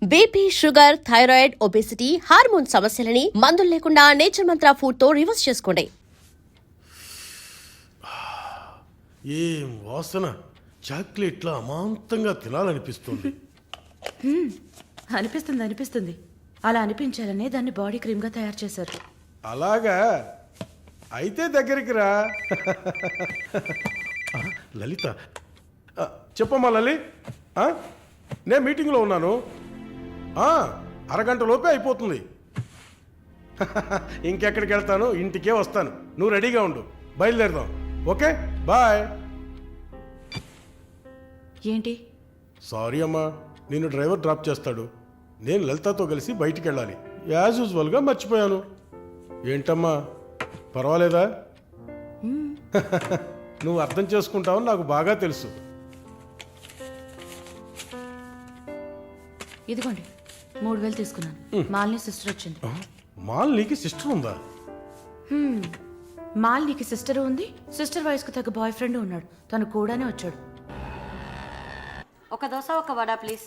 BP, sugar, thyroid, obesity, hormone సమస్యలని మందులు లేకుండా నేచర్ మంత్ర ఫుడ్ తో రివర్స్ చేసుకోండి. ఏం వాసన! చాక్లెట్లా అమాంతంగా తినాలనిపిస్తుంది. అనిపిస్తుంది అలా అనిపించాలనే దాన్ని బాడీ క్రీమ్ గా తయారు చేశారు. అలాగా అయితే దగ్గరికి రా. లలిత, చెప్పమ్మా లలి. నేను మీటింగ్లో ఉన్నాను. అరగంట లోపే అయిపోతుంది. ఇంకెక్కడికి వెళ్తాను, ఇంటికే వస్తాను. నువ్వు రెడీగా ఉండు, బయలుదేరదాం. Okay, bye. ఏంటి? సారీ అమ్మా, నిన్ను డ్రైవర్ డ్రాప్ చేస్తాడు. నేను లలితతో కలిసి బయటికి వెళ్ళాలి. యాజ్ యూజువల్గా మర్చిపోయాను. ఏంటమ్మా, పర్వాలేదా? నువ్వు అర్థం చేసుకుంటావని నాకు బాగా తెలుసు. ఇదిగోండి 3000 తీసుకున్నాను. మాలిని సిస్టర్ వచ్చింది. మాలినికి సిస్టర్ ఉందా? మాలినికి సిస్టర్ ఉంది. సిస్టర్ వయసుకు తగ్గ బాయ్ ఫ్రెండ్ ఉన్నాడు. తను కూడానే వచ్చాడు. ఒక దోశ, ఒక వడ ప్లీజ్.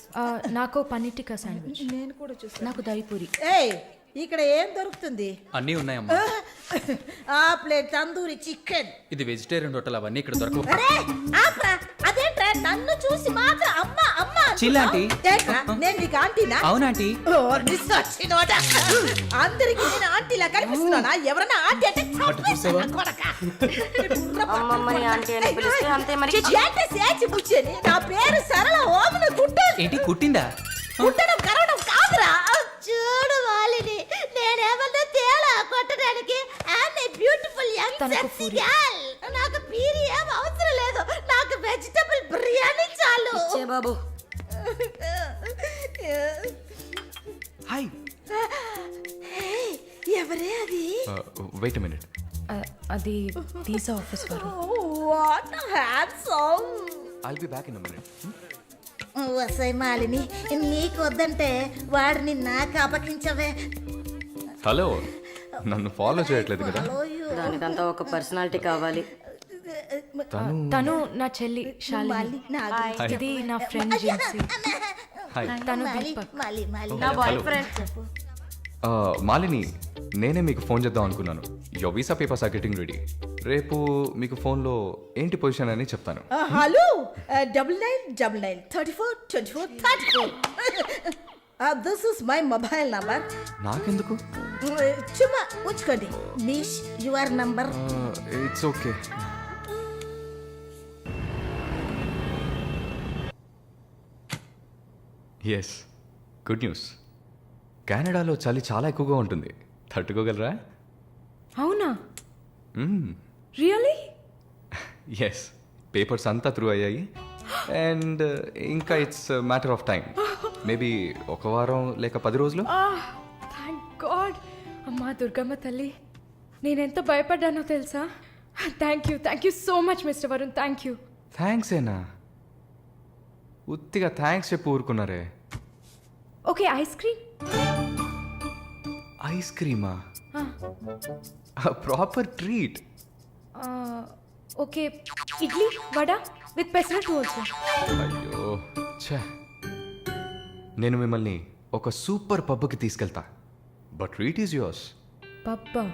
నాకు పన్నీర్ టిక్కా శాండ్విచ్. నేను కూడా చూసాను. నాకు దహిపూరి. ఏయ్, ఇక్కడ ఏం దొరుకుతుంది? అన్నీ ఉన్నాయమ్మా. ఆ ప్లేట్ తందూరి చికెన్. ఇది వెజిటేరియన్ హోటల్, అవన్నీ ఇక్కడ దొరకవు. అరే ఆప్రా, అదేంట్రా నన్ను చూసి మాట అమ్మ అమ్మ చిల్లాంటి. ఏంట్రా, నేను నీకు ఆంటీనా? అవునాంటీ. ఓర్ని సచ్చినోడా. అందరికి నేను ఆంటీలా కనిపిస్తున్నానా? ఎవరన్నా ఆంటీ అంటే చూసావా? అమ్మమ్మని ఆంటీ అని పిలిస్తే అంతే మరి. ఏంటి సేచి బుచ్చేని? నా పేరు సరళ. ఓమన కుట్టేది. ఏంటి కుట్టిందా? కుట్టడం కరవడం కాదురా. చూడు వాలిని, నేనేమన్నా తేలా కొట్టడానికి. I'm a beautiful young sexy girl. నాకు పీరి ఏం అవసరం లేదు. నాకు వెజిటబుల్ బిర్యానీ చాలు. చే బాబు. హాయ్. ఎవరే అది? Wait a minute. అది వీసా ఆఫీస్ వారు. What handsome. I'll be back in a minute. వసై మాలిని, నీకు వద్దంటే వాడిని నాకు అపకించవే. హలో, నన్ను ఫాలో చేయట్లేదు కదా? దానికంతా ఒక పర్సనాలిటీ కావాలి. తను నా చెల్లి శాలిని. ఇది నా ఫ్రెండ్ జెన్సీ. తను దీపక్. నా బాయ్ ఫ్రెండ్. మాలిని, నేనే మీకు ఫోన్ చేద్దాం అనుకున్నాను. Your visa papers are getting ready. రేపు మీకు ఫోన్లో ఏంటి పొజిషన్ అని చెప్తాను. Hello, 9999342434. This is my mobile number. నాకెందుకు? చుమ్మా ఉంచుకోండి. నిష్, your number. It's okay. Yes, good news. కెనడాలో చలి చాలా ఎక్కువగా ఉంటుంది. తట్టుకోగలరా? అవునా? రియల్లీ? ఎస్, పేపర్స్ అంతా త్రూ అయ్యాయి. అండ్ ఇంకా it's matter of time. Maybe ఒక వారం లేక 10 రోజులు. Thank god. అమ్మా దుర్గమ్మ తల్లి, నేనెంత భయపడ్డానో తెలుసా? Thank you so much mister Varun. Thank you. Thanks ఏనా? ఉత్తిగా థ్యాంక్స్ చెప్పి ఊరుకున్నారే. Okay, ice cream. ఐస్ క్రీమా? Proper treat. Okay, idli vada with pesarattu also. అయ్యో ఛే, నేను మిమ్మల్ని ఒక సూపర్ పబ్కి తీసుకెళ్తా. But treat is yours. పబ్బా?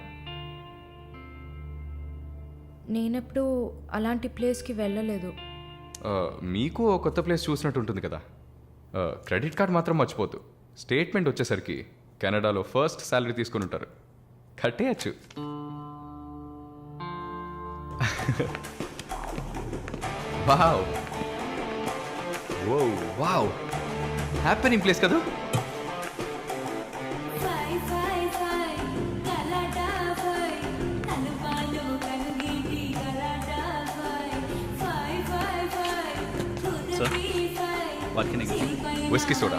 నేనెప్పుడు అలాంటి ప్లేస్కి వెళ్ళలేదు. మీకు ఒక కొత్త ప్లేస్ చూసినట్టు ఉంటుంది కదా. క్రెడిట్ కార్డ్ మాత్రం మర్చిపోద్దు. స్టేట్మెంట్ వచ్చేసరికి కెనడాలో ఫస్ట్ శాలరీ తీసుకుని ఉంటారు. కట్టేయచ్చు. వావ్ వావ్, హ్యాపెనింగ్ ప్లేస్ కదా. Whisky soda.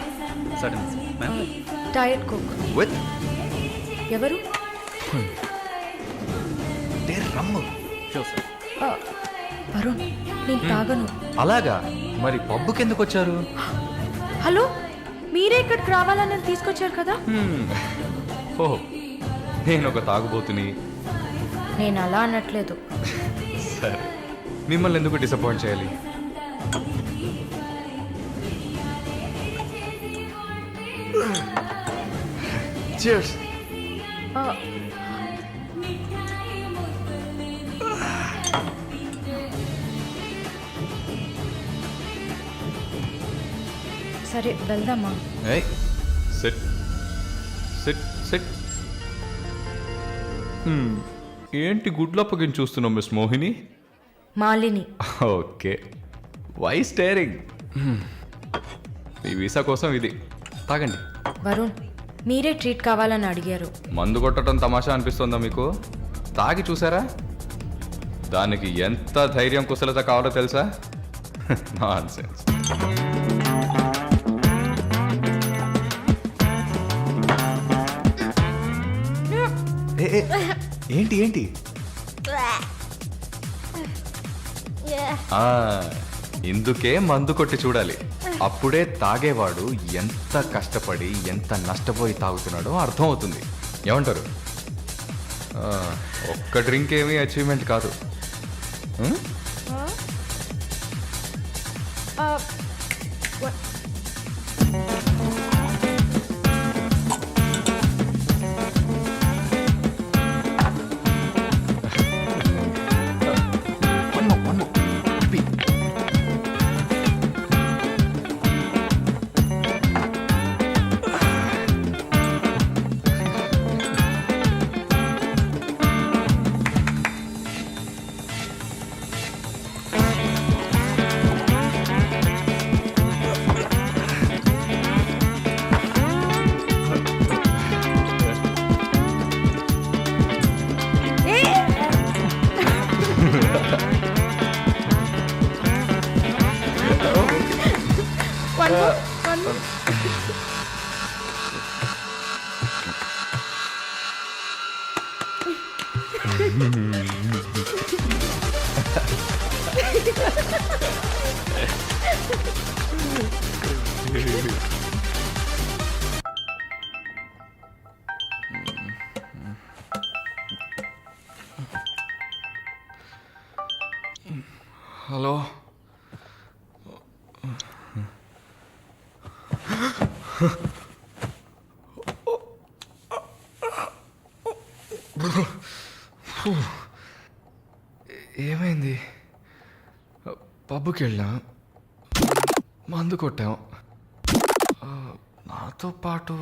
Diet coke with ఎవరు? రమ్ము. వరుణ్, నేను తాగను. అలాగా? మరి పబ్బుకి ఎందుకు వచ్చారు? హలో, మీరే ఇక్కడికి రావాలని నన్ను తీసుకొచ్చారు కదా. ఓహ్, నేను ఒక తాగుబోతుని. నేను అలా అనట్లేదు. సరే, మిమ్మల్ని ఎందుకు డిసప్పాయింట్ చేయాలి? Cheers. సరే వెళ్దామా? Hey, sit. ఏంటి గుడ్లప్పగిని చూస్తున్నావు miss Mohini? Malini. Okay, why staring? మీ వీసా కోసం ఇది తాగండి. వరుణ్, మీరే ట్రీట్ కావాలని అడిగారు. మందు కొట్టడం తమాషా అనిపిస్తుందా మీకు? తాగి చూసారా? దానికి ఎంత ధైర్యం కుశలత కావాలో తెలుసా? నాన్సెన్స్. ఏంటి ఇందుకే మందు కొట్టి చూడాలి. అప్పుడే తాగేవాడు ఎంత కష్టపడి ఎంత నష్టపోయి తాగుతున్నాడో అర్థం అవుతుంది. ఏమంటారు? ఒక్క డ్రింక్ ఏమీ అచీవ్మెంట్ కాదు. హలో, ఏమైంది? పబ్కి వెళ్ళాం, మందు కొట్టాం. నాతో పాటు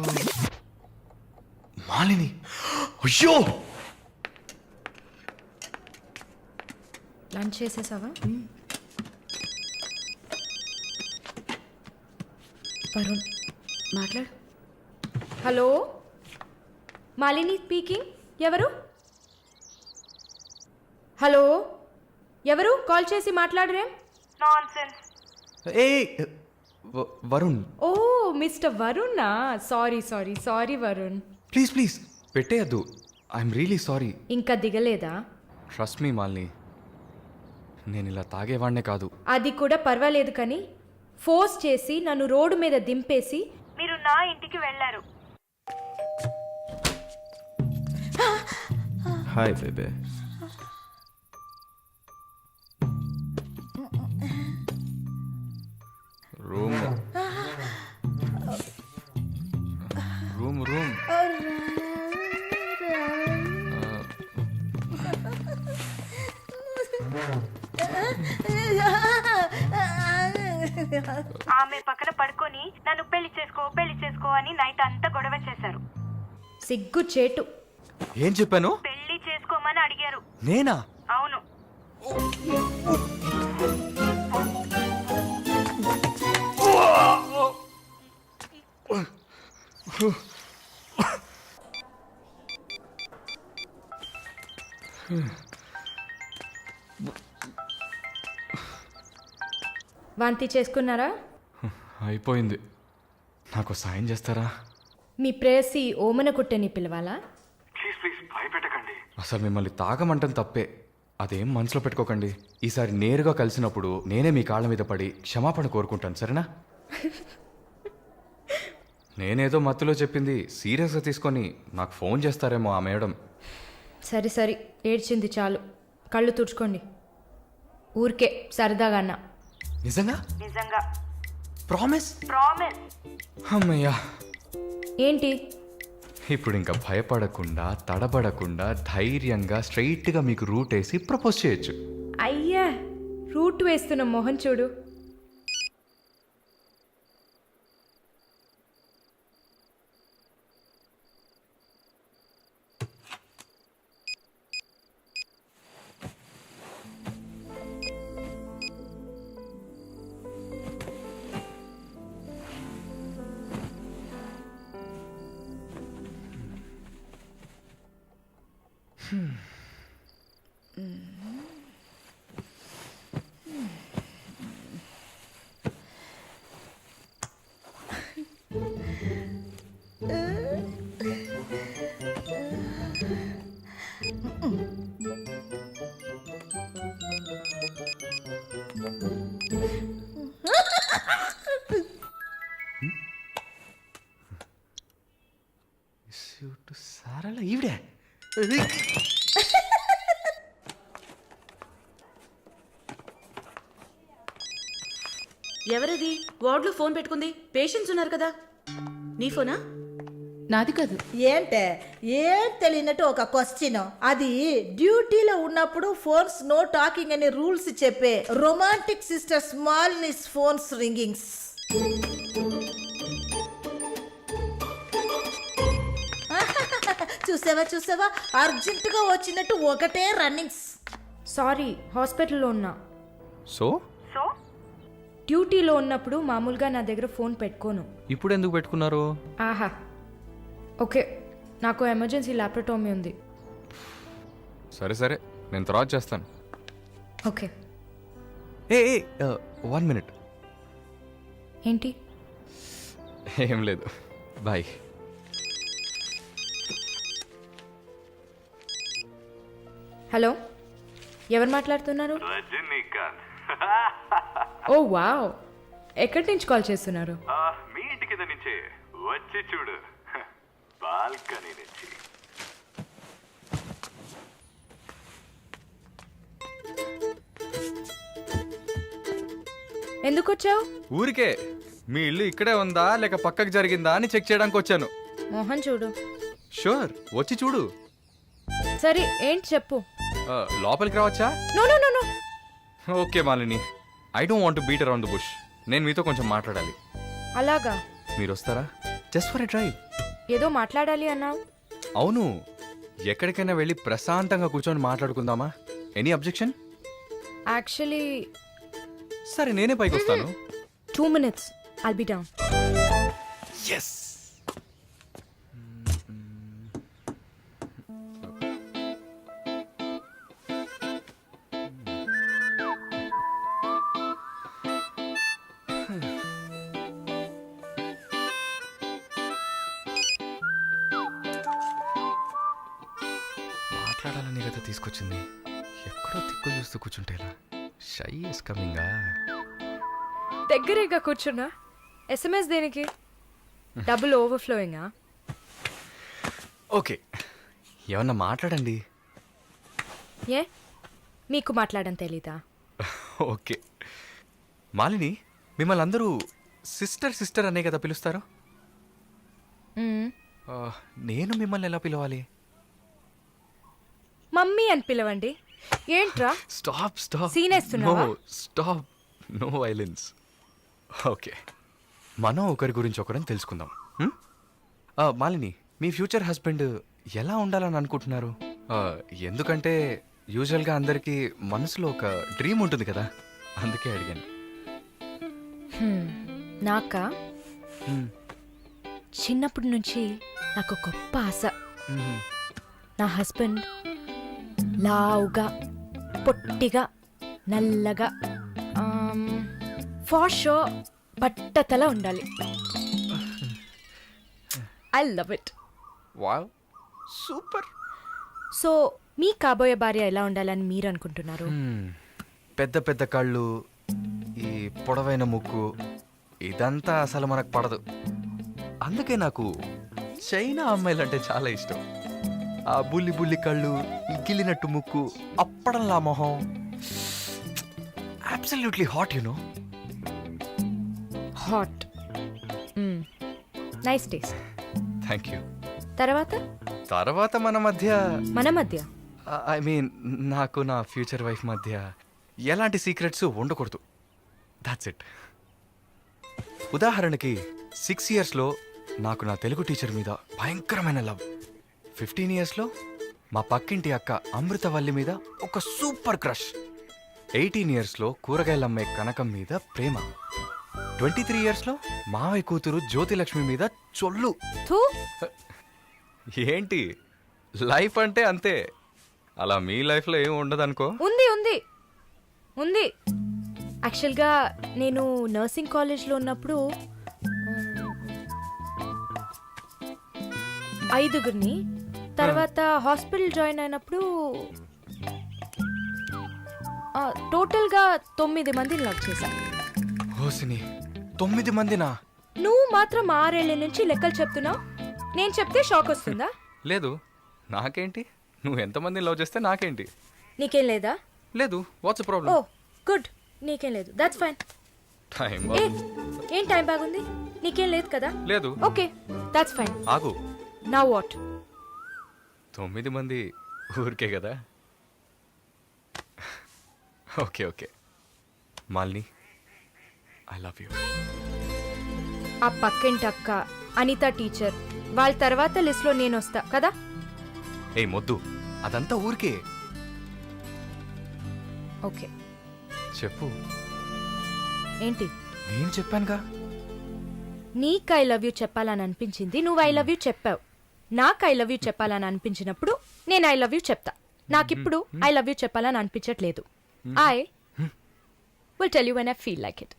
మాలిని. అయ్యో, లంచ్ చేసేసావా? వరుణ్ మాట్లాడు. Hello, Malini speaking. ఎవరు? హలో, ఎవరు? కాల్ చేసి మాట్లాడరేం? ఏ వరుణ్. ఓ మిస్టర్ వరుణా? సారీ వరుణ్. ప్లీజ్ పెట్టేయద్దు. I'm really sorry. ఇంకా దిగలేదా? ట్రస్ట్ మీ మాలిని, నేను ఇలా తాగేవాడినే కాదు. అది కూడా పర్వాలేదు, కానీ ఫోర్స్ చేసి నన్ను రోడ్డు మీద దింపేసి మీరు నా ఇంటికి వెళ్ళారు. హాయ్ బేబే. రూమ్ ఆమె పక్కన పడుకొని నన్ను పెళ్లి చేసుకో అని నైట్ అంతా గొడవ చేశారు. సిగ్గు చేటు. ఏం చెప్పాను? పెళ్లి చేసుకోమని అడిగారు. నేనా? అవును. వాంతి చేసుకున్నారా? అయిపోయింది. నాకు సాయం చేస్తారా? మీ ప్రేయసి ఓమన కుట్టని పిలవాలా? అసలు మిమ్మల్ని తాగమంటం తప్పే, అదేం మనసులో పెట్టుకోకండి. ఈసారి నేరుగా కలిసినప్పుడు నేనే మీ కాళ్ళ మీద పడి క్షమాపణ కోరుకుంటాను, సరేనా? నేనేదో మత్తులో చెప్పింది సీరియస్గా తీసుకొని నాకు ఫోన్ చేస్తారేమో ఆ మేడం. సరే ఏడ్చింది చాలు, కళ్ళు తుడుచుకోండి. ఊరికే సరదాగా అన్నా. నిజంగా? నిజంగా. ప్రామిస్? ప్రామిస్. అమ్మయ్యా, ఏంటి? ఇప్పుడు ఇంకా భయపడకుండా తడబడకుండా ధైర్యంగా స్ట్రైట్గా మీకు రూట్ వేసి ప్రపోజ్ చేయొచ్చు. అయ్యా, రూట్ వేస్తున్న మొహం చూడు. సారాల ఈవిడే ఎవరది వార్డులో ఫోన్ పెట్టుకుంది? పేషెంట్స్ ఉన్నారు కదా. నీ ఫోనా? నాది కాదు. ఏంటే ఏం తెలియనట్టు ఒక క్వశ్చన్. అది డ్యూటీలో ఉన్నప్పుడు ఫోన్స్ నో టాకింగ్ అనే రూల్స్ చెప్పే romantic sister smallness phones ringings. చూసావా అర్జెంటుగా వచ్చినట్టు ఒకటే రన్నింగ్స్. సారీ, హాస్పిటల్లో ఉన్నా. సో డ్యూటీలో ఉన్నప్పుడు మామూలుగా నా దగ్గర ఫోన్ పెట్టుకోను. ఇప్పుడు ఎందుకు పెట్టుకున్నారు? ఆహా, ఓకే, నాకు ఎమర్జెన్సీ ల్యాప్రటోమీ ఉంది. సరే నేను తర్వాత చేస్తాను. ఓకే. ఏ 1 minute. ఏంటి? ఏం లేదు, బాయ్. హలో, ఎవరు మాట్లాడుతున్నారు? రజనీకాంత్. ఓ వావ్, ఎక్కడి నుంచి కాల్ చేస్తున్నారు? మీ ఇంటి కింద నుంచే వచ్చి చూడు, బాల్కనీ నుంచి. ఎందుకు వచ్చావు? ఊరికే మీ ఇల్లు ఇక్కడే ఉందా లేక పక్కకు జరిగిందా అని చెక్ చేయడానికి వచ్చాను. మోహన్ చూడు. షూర్, వచ్చి చూడు. సరే, ఏంటి చెప్పు. లోపలికి రావచ్చా? No no no no. Okay Malini, I don't want to beat around the bush. నేను మీతో కొంచెం మాట్లాడాలి. అలాగా? మీరు వస్తారా? Just for a drive. ఏదో మాట్లాడాలి అన్నావు. అవును, ఎక్కడికైనా వెళ్ళి ప్రశాంతంగా కూర్చొని మాట్లాడుకుందామా? Any objection? యాక్చువల్లీ సరే, నేనే పైకి వస్తాను. 2 minutes, I'll be down. Yes. మాట్లాడాలని కదా తీసుకొచ్చింది. ఎక్కడో తిక్కులు చూస్తూ కూర్చుంటేలా. Shy is కమింగా. దగ్గరేగా కూర్చున్నా. SMS దేనికి? డబుల్ ఓవర్ఫ్లోయింగా? ఓకే, ఏమన్నా మాట్లాడండి. ఏ, మీకు మాట్లాడడం తెలీదా? ఓకే మాలిని, మిమ్మల్ని అందరూ సిస్టర్ అనే కదా పిలుస్తారు. నేను మిమ్మల్ని ఎలా పిలవాలి? మమ్మీ అని పిలవండి. ఏంట్రా స్టాప్ Scene వేస్తున్నావా? Stop, no violence. ఓకే, మనం ఒకరి గురించి ఒకరని తెలుసుకుందాం. మాలిని, మీ ఫ్యూచర్ హస్బెండ్ ఎలా ఉండాలని అనుకుంటున్నారు? ఎందుకంటే యూజువల్గా అందరికీ మనసులో ఒక డ్రీమ్ ఉంటుంది కదా, అందుకే అడిగాను. నాకా? చిన్నప్పటి నుంచి నాకు గొప్ప ఆశ. నా హస్బెండ్ లావుగా, పొట్టిగా, నల్లగా, ఫార్ షో బట్టతల ఉండాలి. I love it. Wow, super. So మీ కాబోయే భార్య ఎలా ఉండాలని మీరు అనుకుంటున్నారు? పెద్ద పెద్ద కళ్ళు, ఈ పొడవైన ముక్కు, ఇదంతా అసలు మనకు పడదు. అందుకే నాకు చైనా అమ్మాయిలంటే చాలా ఇష్టం. ఆ బుల్లి బుల్లి కళ్ళు, ఈ గిల్లినట్టు ముక్కు, అప్పడంలా మొహం, absolutely hot, you know. Hot, nice taste. Thank you. తర్వాత మన మధ్య మన మధ్య ఐ మీన్ నాకు నా ఫ్యూచర్ వైఫ్ మధ్య ఎలాంటి సీక్రెట్స్ ఉండకూడదు. That's it. ఉదాహరణకి 6 ఇయర్స్లో నాకు నా తెలుగు టీచర్ మీద భయంకరమైన లవ్. 15 ఇయర్స్లో మా పక్కింటి అక్క అమృతవల్లి మీద ఒక సూపర్ క్రష్. 18 ఇయర్స్లో కూరగాయలమ్మే కనకం మీద ప్రేమ. 23 ఇయర్స్లో మావయ్య కూతురు జ్యోతిలక్ష్మి మీద చొల్లు. థూ. ఏంటి లైఫ్ అంటే అంతే. అలా మీ లైఫ్లో ఏం ఉండదనుకో. ఉంది ఉంది ఉంది. యాక్చువల్గా నేను నర్సింగ్ కాలేజ్లో ఉన్నప్పుడు 5గురిని, తర్వాత హాస్పిటల్ జాయిన్ అయినప్పుడు టోటల్గా 9 మందిని లవ్ చేశా. హోసిని 9 మందినా? నువ్వు మాత్రం 6 ఏళ్ల నుంచి లెక్కలు చెప్తున్నావు. నేను చెప్తే షాక్ వస్తుందా? లేదు, నాకేంటి, నువ్వు ఎంతమందిని లవ్ చేస్తే నాకేంటి. నీకేం లేదా? లేదు. వాట్స్ ఓ ప్రాబ్లం? గుడ్, నీకేం లేదు. That's fine. టైం ఏం టైం బాగుంది? నీకేం లేదు కదా? లేదు. Okay, that's fine. ఆగు. Now what? 9 మంది ఊరికే కదా. Okay okay Malini, I love you. ఆ పక్కింటి అక్క, అనిత టీచర్, వాళ్ళ తర్వాత లిస్ట్లో నేను వస్తా కదా. ఏ మొద్దు, అదంతా ఊరికే. ఓకే చెప్పు. ఏంటి? నేను చెప్పానుగా. నీకు ఐ లవ్ యూ చెప్పాలని అనిపించింది, నువ్వు ఐ లవ్ యూ చెప్పావు. నాకు ఐ లవ్ యూ చెప్పాలని అనిపించినప్పుడు నేను ఐ లవ్ యూ చెప్తా. నాకిప్పుడు ఐ లవ్ యూ చెప్పాలని అనిపించట్లేదు. I will tell you when I feel like it.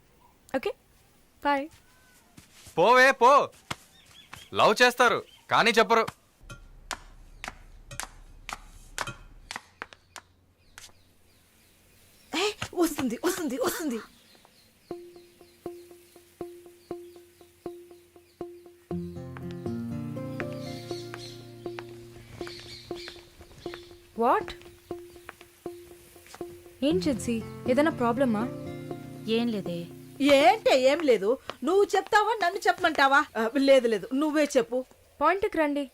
Okay bye. పోవే పో. లవ్ చేస్తారు కానీ చెప్పరు. వస్తుంది వస్తుంది వస్తుంది. వాట్? ఏం జిన్సీ, ఏదైనా ప్రాబ్లమా? ఏం లేదే. ఏంటే ఏం లేదు. నువ్వు చెప్తావా నన్ను చెప్పమంటావా? లేదు లేదు, నువ్వే చెప్పు. పాయింట్కి రండి.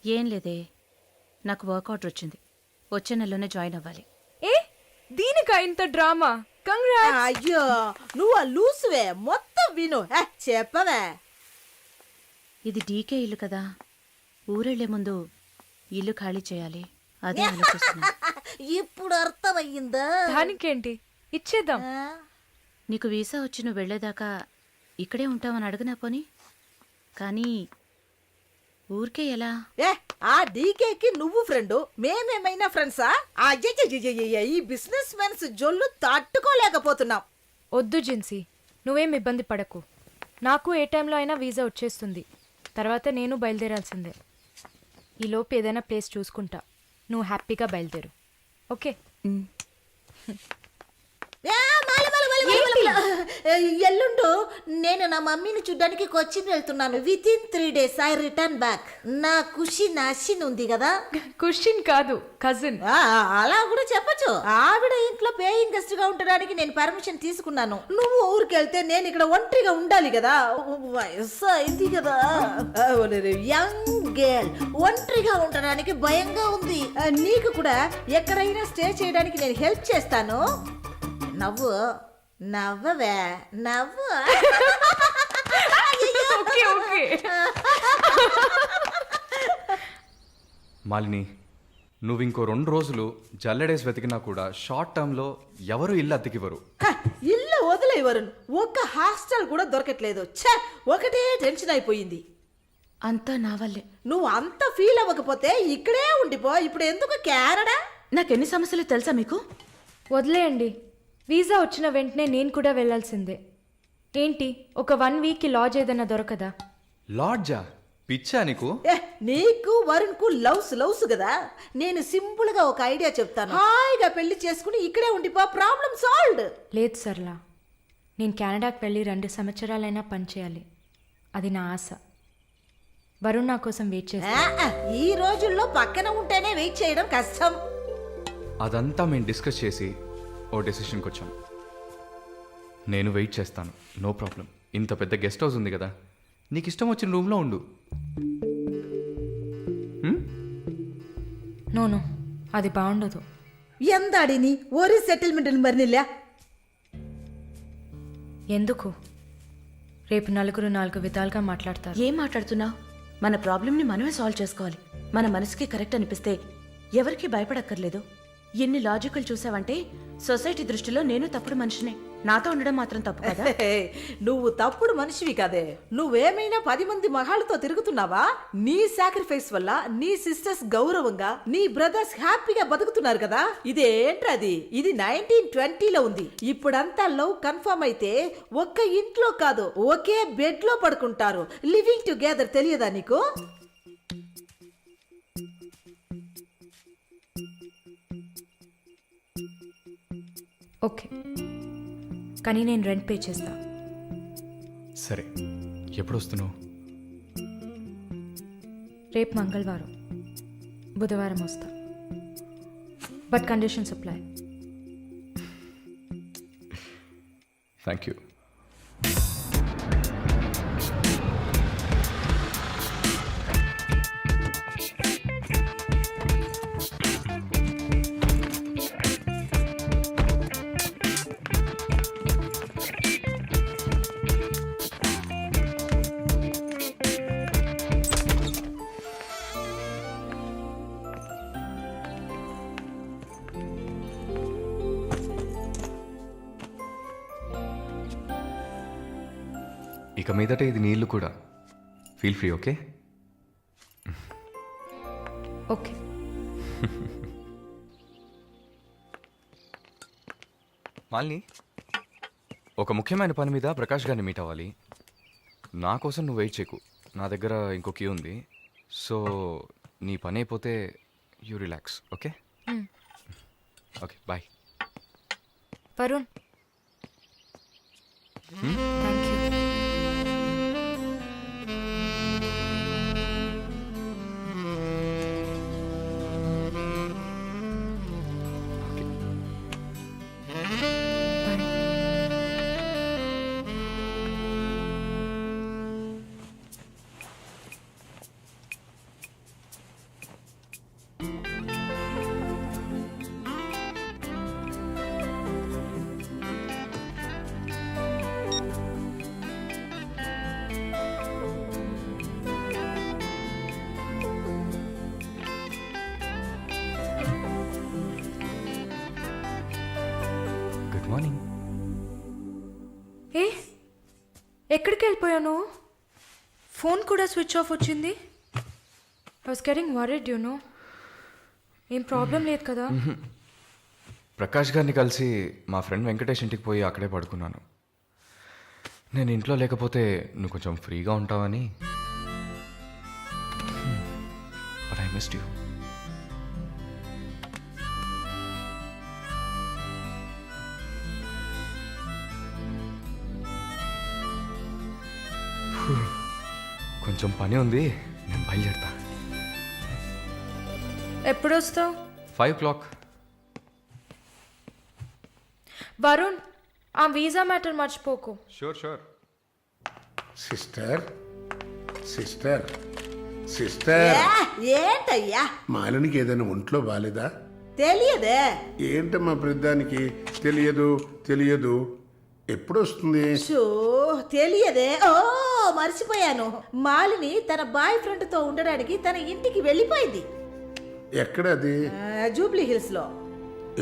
ఏం లేదే, నాకు వర్క్ ఆర్డర్ వచ్చింది. వచ్చే నెలలోనే జాయిన్ అవ్వాలి. ఏ దీనికా ఇంత డ్రామా? కంగ్రాట్స్. అయ్యో నువ్వు లూసువే, మొత్తం విను. చెప్పవే. ఇది డీకే ఇల్లు కదా, ఊరెళ్లే ముందు ఇల్లు ఖాళీ చేయాలి. అదే ఆలోచిస్తున్నా. ఇప్పుడు అర్థమయ్యిందా? దానికేంటి, ఇచ్చేద్దాం. నీకు వీసా వచ్చి నువ్వు వెళ్లేదాకా ఇక్కడే ఉంటావని అడగనా పోని. కానీ ఊరికే ఎలా? ఆ డీకేకి నువ్వు ఫ్రెండు, మేమేమైనా ఫ్రెండ్సా? ఈ బిజినెస్ మెన్స్ జొల్లు తట్టుకోలేకపోతున్నాం. వద్దు జిన్సీ, నువ్వేం ఇబ్బంది పడకు. నాకు ఏ టైంలో అయినా వీసా వచ్చేస్తుంది. తర్వాత నేను బయలుదేరాల్సిందే. ఈలోపు ఏదైనా ప్లేస్ చూసుకుంటా. నువ్వు హ్యాపీగా బయలుదేరు. ఓకే? ఎల్లుండు నేను నా మమ్మీని చూడ్డానికి కొచ్చిన్ వెళ్తున్నాను. With in 3 days I return back. నా ఖుషి నాశిన్ ఉంది కదా. క్వశ్చన్ కాదు, కజిన్. అలా కూడా చెప్పచ్చు. ఆవిడ ఇంట్లో పేయింగ్ గెస్ట్ గా ఉండడానికి నేను పర్మిషన్ తీసుకున్నాను. నువ్వు ఊరికెళ్తే నేను ఇక్కడ ఒంటరిగా ఉండాలి కదా. వయసు అయింది కదా. యంగ్ గర్ల్, ఒంటరిగా ఉండడానికి భయంగా ఉంది. నీకు కూడా ఎక్కడైనా స్టే చేయడానికి నేను హెల్ప్ చేస్తాను. నవ్వు నవ్వవే, నవ్వు. Okay okay. మాలిని, నువ్వు ఇంకో 2 రోజులు జల్లెడేసి వెతికినా కూడా షార్ట్ టర్మ్లో ఎవరు ఇల్లు అద్దెకివ్వరు. ఇల్లు వదిలే వరుణ్, ఒక్క హాస్టల్ కూడా దొరకట్లేదు. ఒకటే టెన్షన్ అయిపోయింది. అంతా నా వల్లే. నువ్వు అంత ఫీల్ అవ్వకపోతే ఇక్కడే ఉండిపో. ఇప్పుడు ఎందుకు కెనడా? నాకెన్ని సమస్యలు తెలుసా మీకు? వదిలేయండి. వీసా వచ్చిన వెంటనే నేను కూడా వెళ్ళాల్సిందే. ఏంటి, ఒక 1 weekకి లాడ్జ్ ఏదైనా దొరకదా? లాడ్జా? పిచ్చా నీకు? నీకు వరుణ్ కు లవ్స్ కదా. నేను సింపుల్ గా ఒక ఐడియా చెప్తాను. హాయిగా పెళ్లి చేసుకుని ఇక్కడే ఉండిపో. Problem solved. లేదు సర్లా, నేను కెనడాకి వెళ్ళి 2 సంవత్సరాలైనా పనిచేయాలి. అది నా ఆశ. వరుణ్ నా కోసం వెయిట్ చేస్తా. ఈ రోజుల్లో పక్కన ఉంటేనే వెయిట్ చేయడం కష్టం. అదంతా మేము డిస్కస్ చేసి ఓ డెసిషన్కి వచ్చాం. నేను వెయిట్ చేస్తాను, నో ప్రాబ్లం. ఇంత పెద్ద గెస్ట్ హౌస్ ఉంది కదా, నీకు ఇష్టం వచ్చిన రూమ్లో ఉండు. నో అది బాగుండదు. ಎಂದಾಡಿನಿ ಓರಿ ಸೆಟಲ್ಮೆಂಟ್ ಬರ್ನಿಲ್ಲ. ఎందుకు? రేపు నలుగురు 4 విధాలుగా మాట్లాడతారు. ఏం మాట్లాడుతున్నావు? మన ప్రాబ్లంని మనమే సాల్వ్ చేసుకోవాలి. మన మనసుకి కరెక్ట్ అనిపిస్తే ఎవరికి భయపడక్కర్లేదు. ఎన్ని లాజికల్ చూసావంటే సొసైటీ దృష్టిలో నేను తప్పుడు మనిషినే. నాతో ఉండడం మాత్రం తప్పు కదా? నువ్వు తప్పుడు మనిషివి కదే. నువ్వేమైనా 10 మంది మగాళ్ళతో తిరుగుతున్నావా? నీ సాక్రిఫైస్ వల్ల నీ సిస్టర్స్ గౌరవంగా, నీ బ్రదర్స్ హ్యాపీగా బతుకుతున్నారు కదా. ఇదేంట్రది? ఇది 1920లో ఉంది. ఇప్పుడంతా లవ్ కన్ఫర్మ్ అయితే ఒక్క ఇంట్లో కాదు, ఒకే బెడ్ లో పడుకుంటారు. లివింగ్ టుగెదర్ తెలియదా నీకు? ఓకే, కానీ నేను రెంట్ పే చేస్తా. సరే, ఎప్పుడు వస్తున్నావు? రేపు మంగళవారం, బుధవారం వస్తా. But conditions apply. Thank you. ఇక మీదట ఇది నీళ్ళు కూడా. Feel free. Okay? Okay. Malini, ఒక ముఖ్యమైన పని మీద ప్రకాష్ గారిని మీట్ అవ్వాలి. నా కోసం నువ్వు వెయిట్ చేయకు. నా దగ్గర ఇంకో క్యూ ఉంది. సో నీ పని అయిపోతే you relax. Okay? Okay, bye. Varun, thank you. Good morning. ఏ, ఎక్కడికి వెళ్ళిపోయాను? ఫోన్ కూడా స్విచ్ ఆఫ్ వచ్చింది. I was getting worried, you know. ఏం ప్రాబ్లం లేదు కదా? ప్రకాష్ గారిని కలిసి మా ఫ్రెండ్ వెంకటేష్ ఇంటికి పోయి అక్కడే పడుకున్నాను. నేను ఇంట్లో లేకపోతే నువ్వు కొంచెం ఫ్రీగా ఉంటావని. But I missed you. కొంచెం పని ఉంది, నేను బయలుదేరుతా. ఎప్పుడు వస్తావు? 5 o'clock. వరుణ్, ఆ వీసా మ్యాటర్ మర్చిపోకు. షూర్. సిస్టర్ సిస్టర్ సిస్టర్ ఏంటయ్యా? మాలినికి ఏదైనా ఒంట్లో బాలేదా? తెలియదే. ఏంటమ్మా ప్రతిదానికి తెలియదు. ఎప్పుడు వస్తుంది? షో తెలియదే. ఓ మర్చిపోయాను. మాలిని తన బాయ్ ఫ్రెండ్ తో ఉండడానికి తన ఇంటికి వెళ్ళిపోయింది. ఎక్కడది? జూబ్లీ హిల్స్ లో.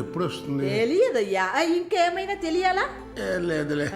ఎప్పుడు వస్తుంది? తెలియదయ్యా. ఇంకేమైనా తెలియాలా? లేదులే.